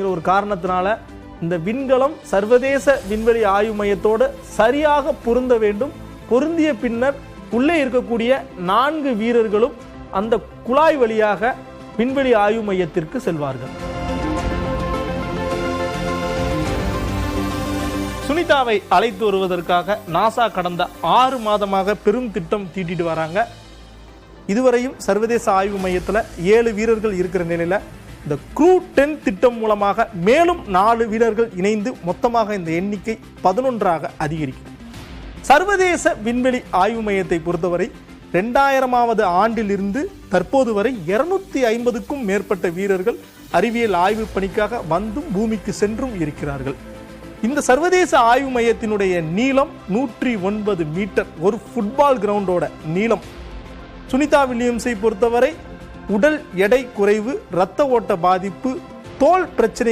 ஒரு காரணத்தினால இந்த விண்கலம் சர்வதேச விண்வெளி ஆய்வு மையத்தோடு சரியாக பொருந்த வேண்டும். பொருந்திய பின்னர் உள்ளே இருக்கக்கூடிய 4 வீரர்களும் அந்த குழாய் வழியாக விண்வெளி ஆய்வு மையத்திற்கு செல்வார்கள். சுனிதாவை அழைத்து வருவதற்காக நாசா கடந்த 6 மாதமாக பெரும் திட்டம் தீட்டிட்டு வராங்க. இதுவரையும் சர்வதேச ஆய்வு மையத்தில் 7 வீரர்கள் இருக்கிற நிலையில இந்த க்ரூ 10 திட்டம் மூலமாக மேலும் 4 வீரர்கள் இணைந்து மொத்தமாக இந்த எண்ணிக்கை 11ஆக அதிகரிக்கும். சர்வதேச விண்வெளி ஆய்வு மையத்தை பொறுத்தவரை 2000ஆவது ஆண்டிலிருந்து தற்போது வரை 250க்கும் மேற்பட்ட வீரர்கள் அறிவியல் ஆய்வு பணிக்காக வந்தும் பூமிக்கு சென்றும் இருக்கிறார்கள். இந்த சர்வதேச ஆய்வு மையத்தினுடைய நீளம் 109 மீட்டர். ஒரு ஃபுட்பால் கிரவுண்டோட நீளம். சுனிதா வில்லியம்ஸை பொறுத்தவரை உடல் எடை குறைவு, இரத்த ஓட்ட பாதிப்பு, தோல் பிரச்சனை